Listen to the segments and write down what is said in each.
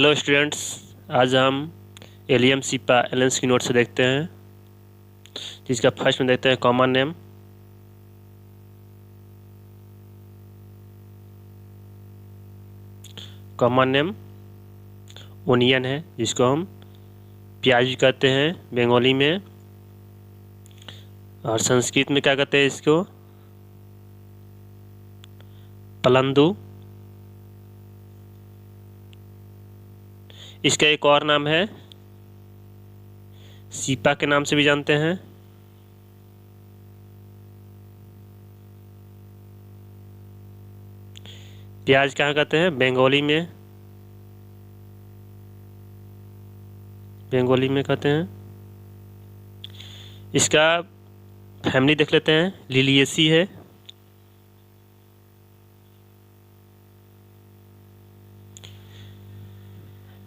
Hello students, आज हम allium सिपा एलेंस की नोट से देखते हैं, जिसका फर्स्ट में देखते हैं common name. Common name onion है, जिसको हम प्याज भी कहते हैं बंगाली में, और संस्कृत में क्या कहते हैं इसको, पलंदू। इसका एक और नाम है, सीपा के नाम से भी जानते हैं। प्याज कहाँ कहते हैं, बंगाली में, बंगाली में कहते हैं। इसका फैमिली देख लेते हैं, लिलिएसी है।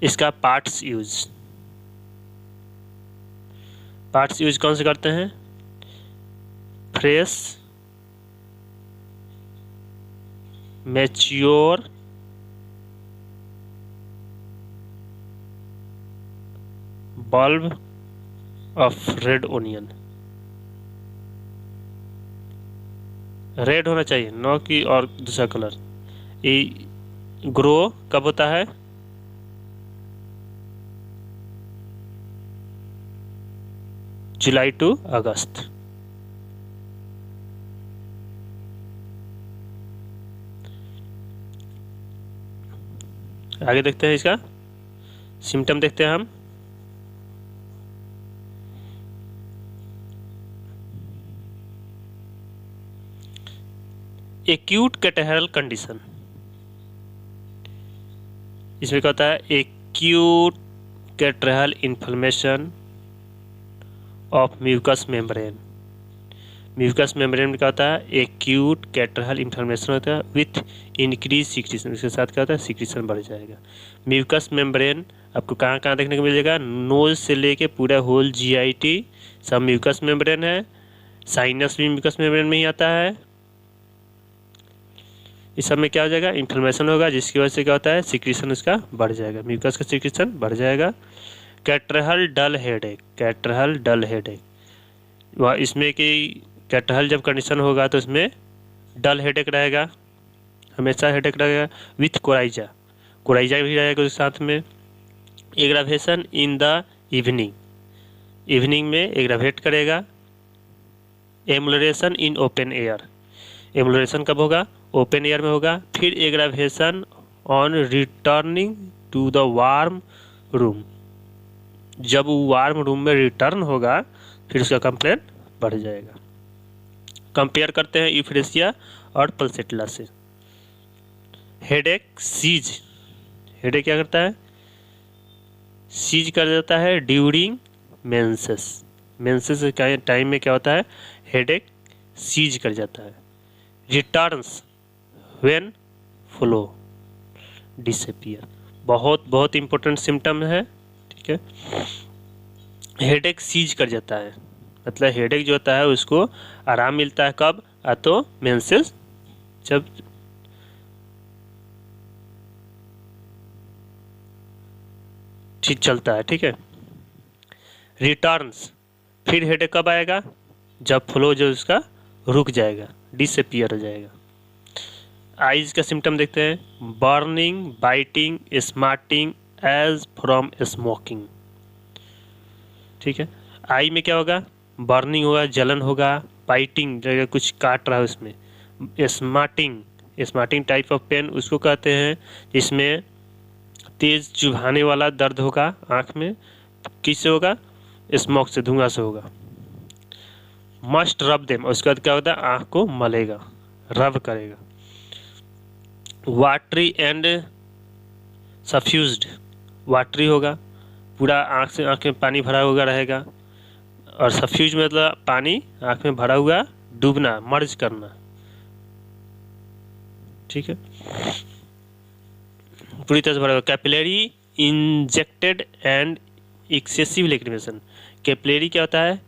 इसका पार्ट्स यूज कौन से करते हैं, fresh, mature, bulb of red onion. Red होना चाहिए, नो कि और दूसरा कलर। ये ग्रो कब होता है, जुलाई टू अगस्त। आगे देखते हैं, इसका सिम्टम देखते हैं हम। एक्यूट कैटरल कंडीशन, इसमें क्या होता है, acute catarrhal inflammation of mucous membrane. Mucous membrane में क्या होता है, एक्यूट कैटरल इन्फ्लेमेशन होता है विथ इंक्रीज सिक्रीशन। इसके साथ क्या होता है, सिक्रीशन बढ़ जाएगा। म्यूकस मेम्ब्रेन आपको कहाँ कहाँ देखने को मिलेगा, नोज से लेके पूरा होल जीआईटी सब म्यूकस मेम्ब्रेन है। साइनस भी म्यूकस मेम्ब्रेन में ही आता है। इस सब में क्या हो जाएगा, इन्फ्लेमेशन होगा, जिसकी वजह से क्या होता है, सिक्रीशन उसका बढ़ जाएगा, म्यूकस का सिक्रीशन बढ़ जाएगा। कैटरल डल हेडेक, कैटरल डल हेडेक, वह इसमें कि कैटरल जब कंडीशन होगा तो उसमें डल हेडेक रहेगा, हमेशा हेडेक रहेगा। विथ कोराइजा, कोराइजा भी रहेगा उसके साथ में। Aggravation in the evening, evening में एग्रावेट करेगा। एमुलरेशन इन ओपन एयर, एमुलरेशन कब होगा, ओपन एयर में होगा। फिर aggravation on returning to the warm room, जब वो वार्म रूम में रिटर्न होगा फिर उसका कंप्लेन बढ़ जाएगा। कंपेयर करते हैं यूफ्रेसिया और पल्सेटिला से। हेडेक सीज, हेडेक क्या करता है, सीज कर देता है ड्यूरिंग मेंसेस, मेंसेस के टाइम में क्या होता है, हेडेक सीज कर जाता है। रिटर्न्स व्हेन फ्लो डिसअपीयर, बहुत बहुत इंपॉर्टेंट सिम्टम है, ठीक है। हेडेक सीज कर जाता है, मतलब हेडेक जो होता है उसको आराम मिलता है कब, तो मेंसेस जब ठीक चलता है, ठीक है। रिटर्न्स, फिर हेडेक कब आएगा, जब फ्लो जो उसका रुक जाएगा, डिसअपीयर हो जाएगा। आइज का सिम्टम देखते हैं, burning, biting, smarting as from smoking, ठीक है। आई में क्या होगा, बर्निंग होगा, जलन होगा। बाइटिंग जगह कुछ काट रहा है उसमें। Smarting, smarting type of pain उसको कहते हैं जिसमें तेज चुभाने वाला दर्द होगा आँख में। किससे होगा, स्मोक से, धुआं से होगा। मस्ट रब देम, उसके बाद क्या होता है, आँख को मलेगा, रब करेगा। वाटरी एंड सफ्यूज्ड, वाटरी होगा, पूरा आँख से आँख में पानी भरा हुआ रहेगा। और सफ्यूज मतलब पानी आँख में भरा हुआ, डूबना, मर्ज करना, ठीक है, पूरी तरह से भरा हुआ। Capillary injected and excessive lacrimation, capillary क्या होता है,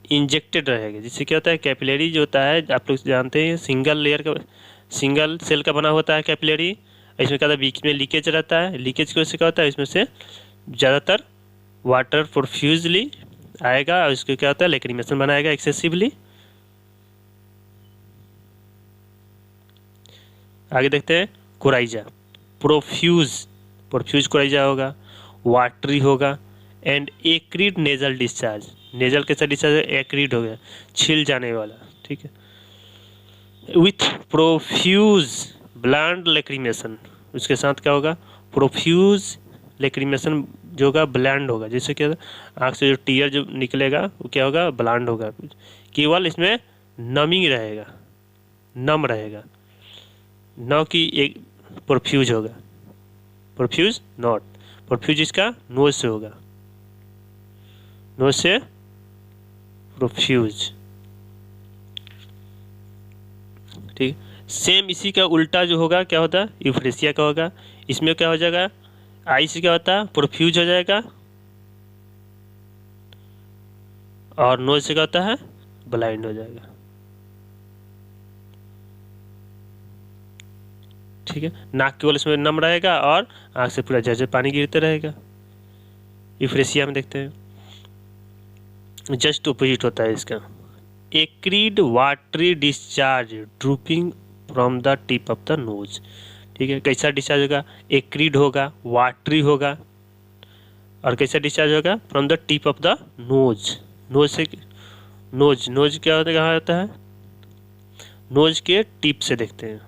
इंजेक्टेड रहेगा, जिससे क्या होता है, कैपिलरी जो होता है आप लोग जानते हैं सिंगल लेयर का, सिंगल सेल का बना होता है कैपिलरी, इसमें क्या होता है, बीच में लीकेज रहता है। लीकेज की वजह से क्या होता है, इसमें से ज़्यादातर वाटर प्रोफ्यूजली आएगा और इसको क्या होता है, लेक्रीमेशन बनाएगा एक्सेसिवली। आगे देखते हैं कोराइजा। प्रोफ्यूज कोराइजा होगा, वाटरी होगा and acrid nasal discharge. Nasal कैसा डिस्चार्ज, एक्रीड हो गया, छिल जाने वाला, ठीक है। विथ प्रोफ्यूज ब्लैंड लेक्रीमेशन, उसके साथ क्या होगा, प्रोफ्यूज लेक्रीमेशन जो होगा ब्लैंड होगा, जैसे क्या आँख से जो टीयर जो निकलेगा वो क्या होगा, ब्लैंड होगा। केवल इसमें नमी रहेगा, नम रहेगा, न कि एक प्रोफ्यूज होगा। प्रोफ्यूज नॉट, प्रोफ्यूज इसका नोज से होगा, नोज से प्रोफ्यूज, ठीक। सेम इसी का उल्टा जो होगा क्या होता है, यूफ्रेसिया का होगा। इसमें क्या हो जाएगा, आई से क्या होता है, प्रोफ्यूज हो जाएगा और नोज से क्या होता है, ब्लाइंड हो जाएगा, ठीक है। नाक केवल इसमें नम रहेगा और आँख से पूरा झरझर पानी गिरते रहेगा। यूफ्रेसिया में देखते हैं जस्ट ऑपोजिट होता है इसका, acrid watery discharge drooping from the tip of the knows, ठीक है। कैसा डिस्चार्ज होगा, एक्रीड होगा, वाटरी होगा और कैसा डिस्चार्ज होगा, from the tip of the nose. Nose से, नोज क्या होता है, कहाँ होता है, नोज के टिप से देखते हैं।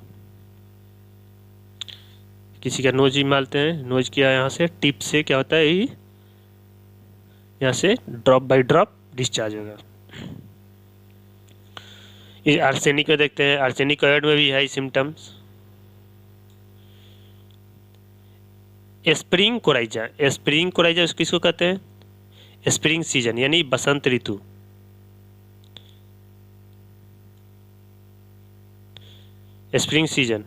किसी का नोज ही मालते हैं, नोज किया यहाँ से टिप से क्या होता है, यहाँ से ड्रॉप बाय ड्रॉप डिस्चार्ज होगा। ये आर्सेनिक में देखते हैं, आर्सेनिक क्लोराइड में भी है symptoms. Spring coryza, spring coryza किसको कहते हैं, स्प्रिंग सीजन यानी बसंत ऋतु। स्प्रिंग सीजन,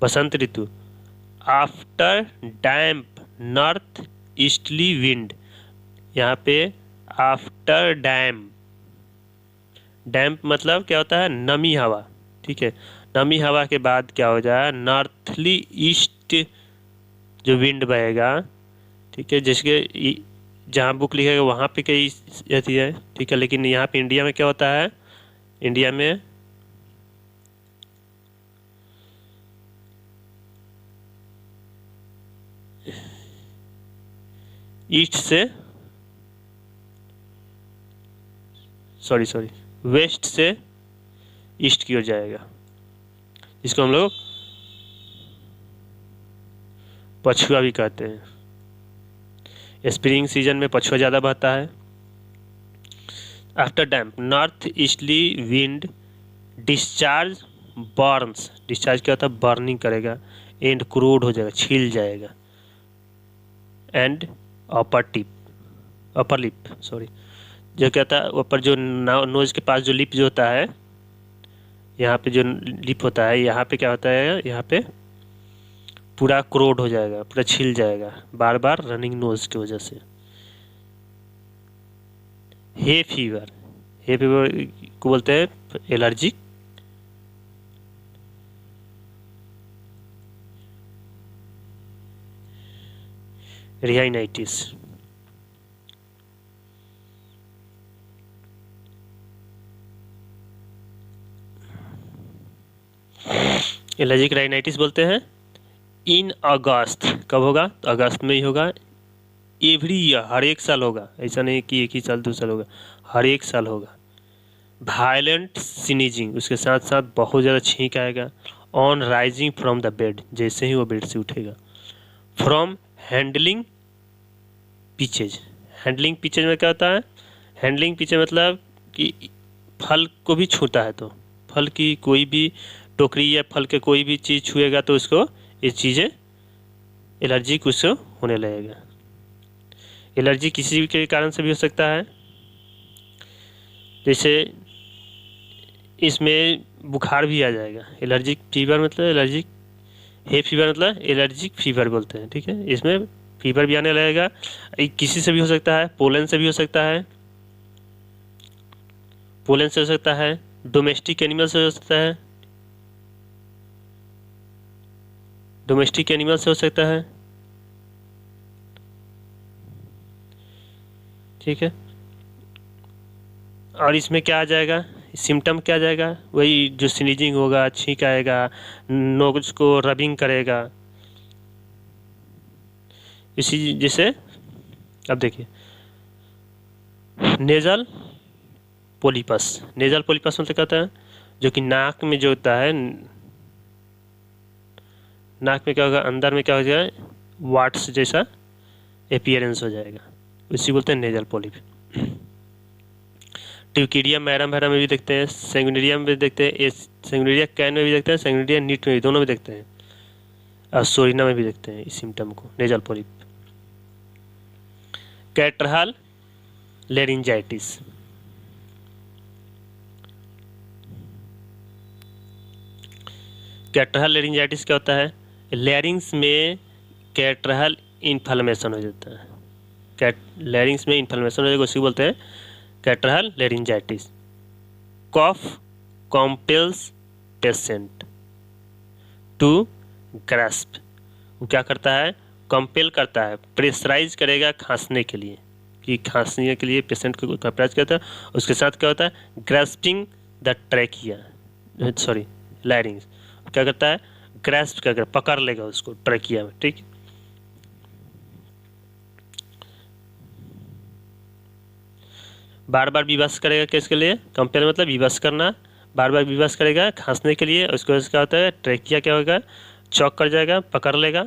बसंत ऋतु। After damp north easterly wind, यहाँ पे आफ्टर डैम्प, डैम्प मतलब क्या होता है, नमी हवा, ठीक है। नमी हवा के बाद क्या हो जाए, नॉर्थली ईस्ट जो विंड बहेगा, ठीक है। जिसके जहाँ बुक लिखेगा वहाँ पे कई रहती है, ठीक है। लेकिन यहाँ पे इंडिया में क्या होता है, इंडिया में ईस्ट से, सॉरी वेस्ट से ईस्ट की ओर जाएगा, जिसको हम लोग पछुआ भी कहते हैं। स्प्रिंग सीजन में पछुआ ज़्यादा बहता है। After damp north easterly wind discharge burns, discharge क्या होता है, बर्निंग करेगा, एंड क्रूड हो जाएगा, छिल जाएगा। एंड अपर लिप सॉरी, जो क्या होता है ऊपर जो नोज के पास जो लिप जो होता है, यहाँ पे जो लिप होता है, यहाँ पे क्या होता है, यहाँ पे पूरा क्रोड हो जाएगा, पूरा छिल जाएगा बार बार रनिंग नोज की वजह से। हे फीवर को बोलते हैं एलर्जिक रिहाइनाइटिस। एलर्जिक राइनाइटिस बोलते हैं। इन अगस्त कब होगा, तो अगस्त में ही होगा। एवरी ईयर हर एक साल होगा, ऐसा नहीं कि एक ही साल 2 साल होगा, हर एक साल होगा। वायलेंट स्नीजिंग, उसके साथ साथ बहुत ज़्यादा छींक आएगा। On rising from the bed, जैसे ही वो बेड से उठेगा। From handling pitches, handling pitches में क्या होता है, हैंडलिंग पिचेज मतलब कि फल को भी छूता है, तो फल की कोई भी टोकरी या फल के कोई भी चीज़ छुएगा तो उसको ये चीज़ें एलर्जी कुछ होने लगेगा। एलर्जी किसी भी के कारण से भी हो सकता है, जैसे इसमें बुखार भी आ जाएगा। एलर्जिक फीवर मतलब एलर्जिक, हे फीवर मतलब एलर्जिक फीवर बोलते हैं, ठीक है। इसमें फीवर भी आने लगेगा। किसी से भी हो सकता है, पोलन से भी हो सकता है, पोलन से हो सकता है, डोमेस्टिक एनिमल से हो सकता है, डोमेस्टिक एनिमल से हो सकता है, ठीक है। और इसमें क्या आ जाएगा, सिम्टम क्या आ जाएगा, वही जो स्नीजिंग होगा, छींक आएगा, नोज को रबिंग करेगा, इसी जैसे। अब देखिए नेजल पोलिपस, नेजल पोलिपस मतलब क्या होता है, जो कि नाक में जो होता है, नाक में क्या होगा, अंदर में क्या हो जाएगा, वाट्स जैसा एपियरेंस हो जाएगा, उसी बोलते हैं नेजल पोलिप। ट्यूकीरिया मैरम हैरा में भी देखते हैं, सेंगुनेरिया में भी देखते हैं, सेंगुनेरिया कैन में भी देखते हैं, सेंगुनेरिया नीट में भी, दोनों में देखते हैं, और सोरिना में भी देखते हैं इस सिम्टम को, नेजल पोलिप। कैटरहल लेरिंजाइटिस, कैटरहल लेरिंजाइटिस क्या होता है, लैरिंग्स में कैटरहल इन्फ्लेमेशन हो जाता है, लैरिंग्स में इन्फ्लेमेशन हो जाएगा, उसी बोलते हैं कैटरहल लेरिंजाइटिस। कॉफ कॉम्पेल्स पेशेंट टू ग्रैस्प, वो क्या करता है, कंपेल करता है, प्रेशराइज करेगा खांसने के लिए, कि खांसने के लिए पेशेंट को प्रेशराइज करता है। उसके साथ क्या होता है, ग्रैस्पिंग द ट्रैकिया, सॉरी लैरिंग्स, क्या करता है, ग्रैस्प करके पकड़ लेगा उसको ट्रैकिया में, ठीक। बार बार विवश करेगा किसके लिए, कंपेल मतलब विवश करना, बार बार विवश करेगा खांसने के लिए, उसको क्या होता है, ट्रैकिया क्या होगा, चौक कर जाएगा, पकड़ लेगा।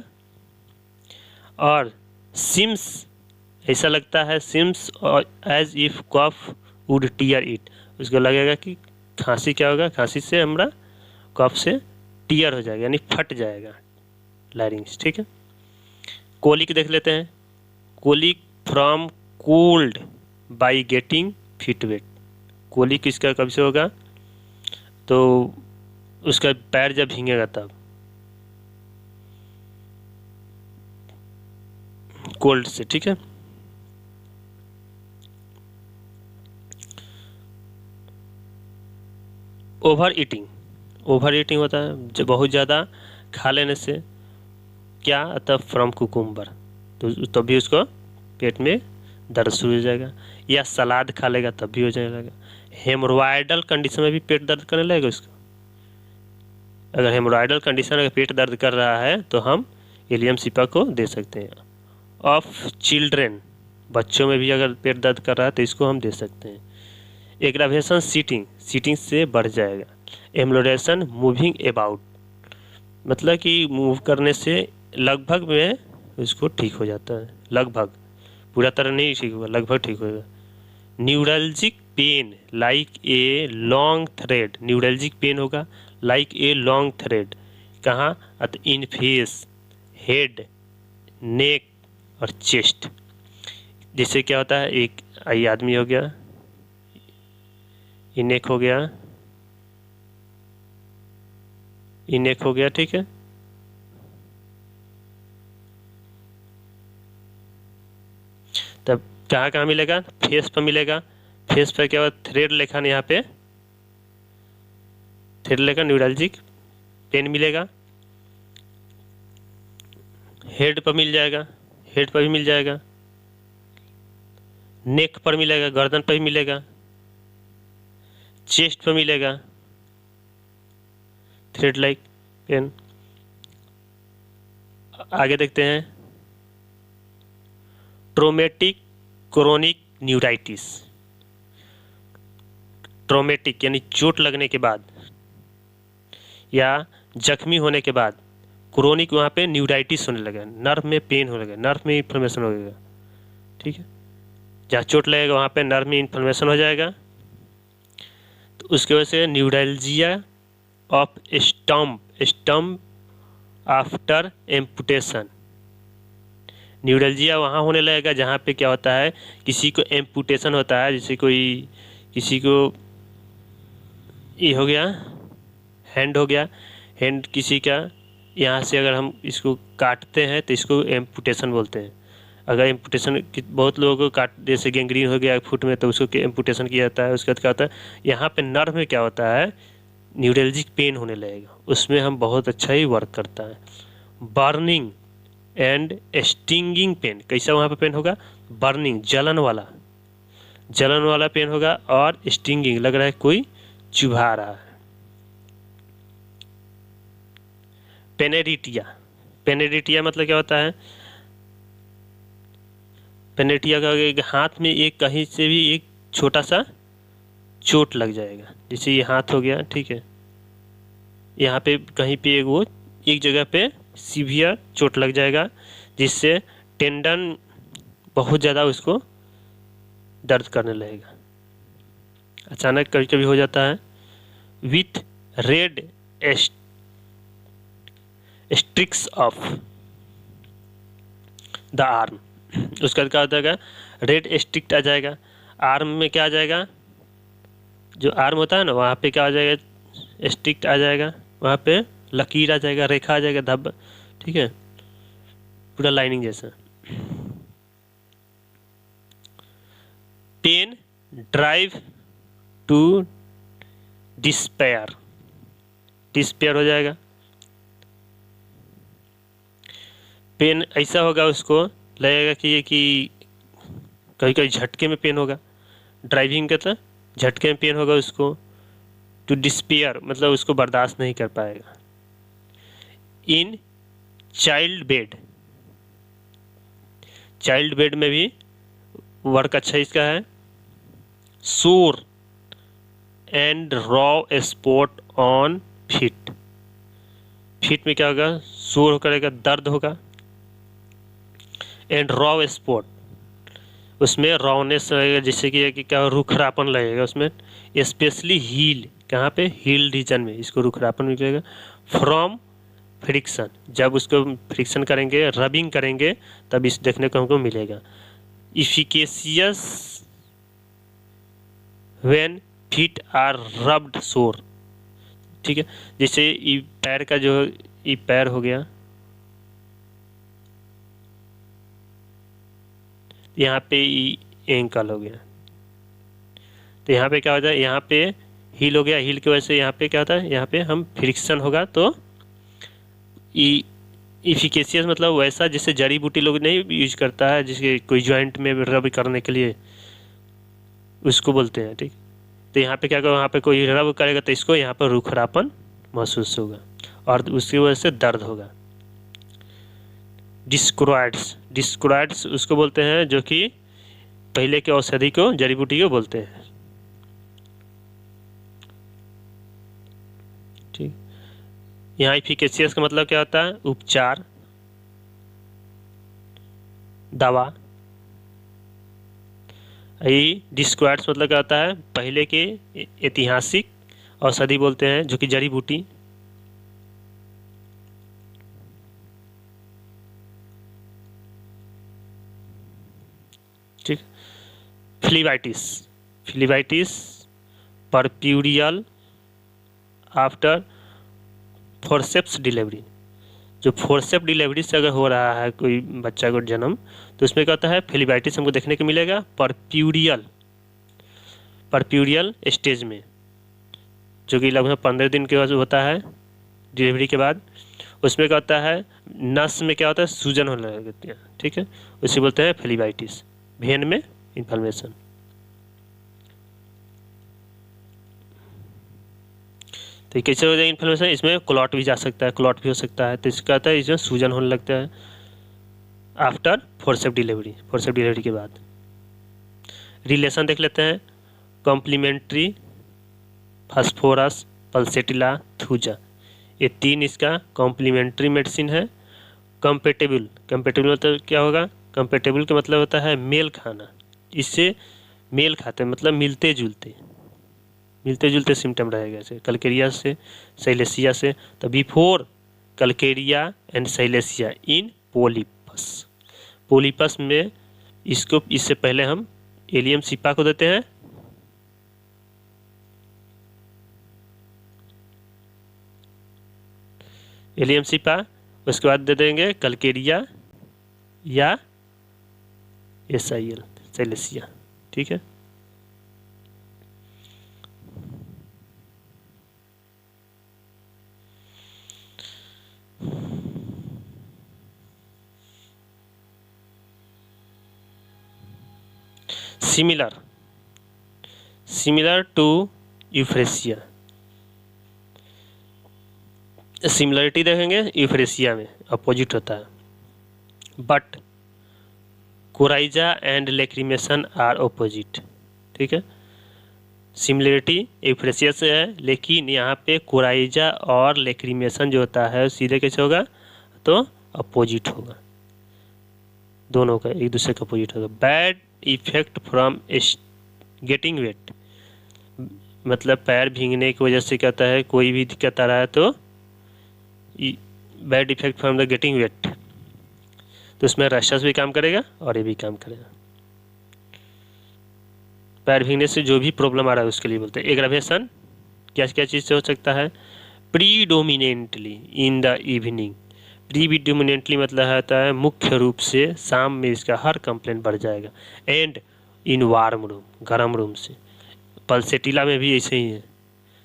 और सिम्स, ऐसा लगता है seems as if cough would tear it, उसको लगेगा कि खांसी क्या होगा, खांसी से हमारा कॉफ से टीयर हो जाएगा, यानी फट जाएगा लैरिंग्स, ठीक है। कोलिक देख लेते हैं, colic from cold by getting feet wet, colic इसका कब से होगा, तो उसका पैर जब भींगेगा तब, कोल्ड से, ठीक है। ओवर ईटिंग, ओवर ईटिंग होता है जब बहुत ज़्यादा खा लेने से, क्या अतः फ्रॉम कुकुम्बर, तो तभी उसको पेट में दर्द शुरू हो जाएगा, या सलाद खा लेगा तब भी हो जाएगा। हेमोरॉयडल कंडीशन में भी पेट दर्द करने लगेगा उसको, अगर हेमोरॉयडल कंडीशन अगर पेट दर्द कर रहा है तो हम इलियम सिपा को दे सकते हैं। ऑफ चिल्ड्रेन, बच्चों में भी अगर पेट दर्द कर रहा है तो इसको हम दे सकते हैं। एग्रावेशन सीटिंग, सीटिंग से बढ़ जाएगा। एम्लोडेशन मूविंग अबाउट, मतलब कि मूव करने से लगभग में उसको ठीक हो जाता है, लगभग, पूरा तरह नहीं ठीक होगा, लगभग ठीक होगा। Neuralgic pain like a long thread, neuralgic pain होगा लाइक ए लॉन्ग थ्रेड, कहाँ, इन फेस, हेड, नेक और चेस्ट। जैसे क्या होता है, एक आई आदमी हो गया, नेक हो गया, नेक हो गया, ठीक है। तब कहाँ कहाँ मिलेगा, फेस पर मिलेगा, फेस पर क्या हुआ, थ्रेड लेखा यहाँ पे थ्रेड लेखा न्यूरल्जिक पेन मिलेगा। हेड पर मिल जाएगा, हेड पर भी मिल जाएगा, नेक पर मिलेगा, गर्दन पर भी मिलेगा, चेस्ट पर मिलेगा थ्रेड लाइक पेन। आगे देखते हैं, ट्रोमेटिक क्रोनिक न्यूराइटिस, ट्रोमेटिक यानी चोट लगने के बाद या जख्मी होने के बाद, क्रोनिक वहाँ पे न्यूराइटिस होने लगा, नर्व में पेन होने लगा, नर्व में इन्फ्लेमेशन हो जाएगा, ठीक है। जहाँ चोट लगेगा वहाँ पे नर्व में इन्फ्लेमेशन हो जाएगा, तो उसकी वजह से neuralgia off stump after amputation, neuralgia वहाँ होने लगेगा जहाँ पे क्या होता है, किसी को एम्पुटेशन होता है, जैसे कोई किसी को ये हो गया, हैंड हो गया, हैंड किसी का, यहाँ से अगर हम इसको काटते हैं तो इसको एम्पुटेशन बोलते हैं। अगर एम्पुटेशन बहुत लोगों को काट, जैसे गैंग्रीन हो गया फुट में, तो उसको एम्पुटेशन किया जाता है। उसके बाद क्या होता है, यहाँ पे नर्व में क्या होता है, न्यूरल्जिक पेन होने लगेगा, उसमें हम बहुत अच्छा ही वर्क करता है, बर्निंग एंड स्टिंगिंग पेन। कैसा वहाँ पे पेन होगा? बर्निंग, जलन वाला पेन होगा, और स्टिंगिंग, लग रहा है कोई चुभा रहा है। पेनेरिटिया मतलब क्या होता है? पेनेरिटिया का एक हाथ में एक कहीं से भी एक छोटा सा चोट लग जाएगा, जैसे ये हाथ हो गया, ठीक है, यहाँ पे कहीं पे एक जगह पे सीवियर चोट लग जाएगा, जिससे टेंडन बहुत ज़्यादा उसको दर्द करने लगेगा। अचानक कभी कभी हो जाता है। With red streaks of the arm, उसका क्या होता है? रेड स्ट्रिक्ट आ जाएगा। आर्म में क्या आ जाएगा? जो आर्म होता है ना, वहाँ पे क्या आ जाएगा? स्ट्रिक्ट आ जाएगा, वहाँ पे लकीर आ जाएगा, रेखा आ जाएगा, धब्बा, ठीक है, पूरा लाइनिंग जैसा। पेन ड्राइव टू डिस्पेयर हो जाएगा। पेन ऐसा होगा, उसको लगेगा कि कभी कभी झटके में पेन होगा। ड्राइविंग का झटके में पेन होगा उसको। टू डिस्पेयर मतलब उसको बर्दाश्त नहीं कर पाएगा। इन चाइल्ड बेड में भी वर्क अच्छा इसका है। सोर and raw spot on feet में क्या होगा? सोर करेगा, दर्द होगा। एंड रॉ स्पॉट, उसमें रॉनेस लगेगा, जिससे कि क्या रुखरापन लगेगा उसमें, स्पेशली हील, कहाँ पे? हील रीजन में इसको रुखरापन मिलेगा। फ्रॉम फ्रिक्शन, जब उसको फ्रिक्शन करेंगे, रबिंग करेंगे, तब इस देखने को हमको मिलेगा। इफिकेशियस व्हेन फीट आर रब्ड सोर, ठीक है, जैसे पैर का जो पैर हो गया, यहाँ पे एंकल हो गया, तो यहाँ पे क्या होता है? यहाँ पे हील हो गया, हील की वजह से यहाँ पे क्या होता है? यहाँ पे हम फ्रिक्शन होगा तो इफिकेशियस मतलब वैसा जिससे जड़ी बूटी लोग नहीं यूज करता है, जिसके कोई जॉइंट में रब करने के लिए, उसको बोलते हैं, ठीक। तो यहाँ पे क्या होगा? वहाँ पे कोई रब करेगा तो इसको यहाँ पर रुखरापन महसूस होगा, और उसकी वजह से दर्द होगा। डिस्क्रोइड्स उसको बोलते हैं जो कि पहले के औषधि को, जड़ी बूटी को बोलते हैं, ठीक। यहाँ इफिकेशियस का मतलब क्या होता है? उपचार, दवा। ये डिस्क्रोइड्स मतलब क्या होता है? पहले के ऐतिहासिक औषधि बोलते हैं, जो कि जड़ी बूटी। ठीक। फ्लीबाइटिस परप्यूरियल आफ्टर फोर्सेप्स डिलीवरी, जो फोर्सेप डिलीवरी से अगर हो रहा है कोई बच्चा को जन्म, तो उसमें क्या होता है? फ्लीबाइटिस हमको देखने को मिलेगा परप्यूरियल स्टेज में, जो कि लगभग 15 दिन के बाद होता है डिलीवरी के बाद। उसमें क्या होता है? नस में क्या होता है? सूजन होने लगती है, ठीक है, उसे बोलते हैं फ्लीबाइटिस। भेन में इन्फ्लेमेशन। तो कैसे हो जाएगा इन्फ्लेमेशन? इसमें क्लॉट भी जा सकता है, क्लॉट भी हो सकता है, तो इसका आता है इसमें सूजन होने लगता है आफ्टर फोर्सेप डिलीवरी के बाद। रिलेशन देख लेते हैं। कॉम्प्लीमेंट्री फास्फोरस पल्सेटिला थूजा, ये 3 इसका कॉम्प्लीमेंट्री मेडिसिन है। कंपेटेबल मतलब क्या होगा? कंपेटेबल का मतलब होता है मेल खाना, इससे मेल खाते हैं मतलब मिलते जुलते सिम्टम रहेगा, जैसे कलकेरिया से, साइलेसिया से। तो बिफोर कलकेरिया एंड साइलेसिया इन पोलिपस में इसको, इससे पहले हम एलियम सिपा को देते हैं। एलियम सिपा, उसके बाद दे देंगे कलकेरिया या SIL साइलेसिया, ठीक है। Similar to euphrasia. सिमिलरिटी देखेंगे यूफ्रेसिया में अपोजिट होता है। But coryza and lacrimation are opposite. ठीक है, सिमिलरिटी यूफ्रेसिया से है, लेकिन यहाँ पे कोराइजा और लेक्रीमेशन जो होता है सीधे कैसे होगा, तो अपोजिट होगा, दोनों का एक दूसरे का अपोजिट होगा। Bad effect from getting wait, मतलब पैर भीगने की वजह से क्या होता है, कोई भी दिक्कत आ रहा है तो bad effect from the getting wait, तो उसमें रशस भी काम करेगा और ये भी काम करेगा। पैर भीगने से जो भी प्रॉब्लम आ रहा है उसके लिए बोलते हैं। एग्रावेशन क्या क्या चीज़ से हो सकता है, predominantly in the evening. Predominantly मतलब होता है मुख्य रूप से शाम में इसका हर कंप्लेंट बढ़ जाएगा। एंड इन वार्म रूम, गर्म रूम से। पल्सेटिला में भी ऐसे ही है,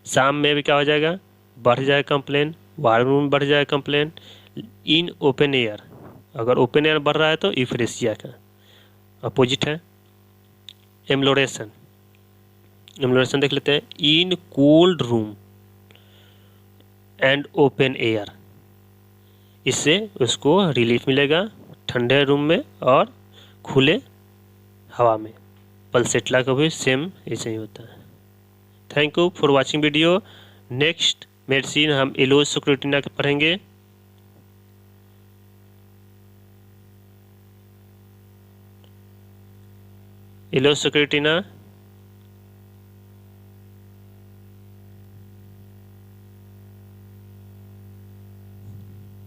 शाम में भी क्या हो जाएगा, बढ़ जाएगा कंप्लेंट, वार्म रूम बढ़ जाएगा कंप्लेंट। इन ओपन एयर, अगर ओपन एयर बढ़ रहा है तो यूफ्रेसिया का अपोजिट है। एम्लोरेशन देख लेते हैं। In cold room and open air, इससे उसको रिलीफ मिलेगा ठंडे रूम में और खुले हवा में। पल्सेटिला का भी सेम ऐसे ही होता है। Thank you for watching video. Next medicine हम एलोसक्रेटिना के पढ़ेंगे। एलोसक्रेटिना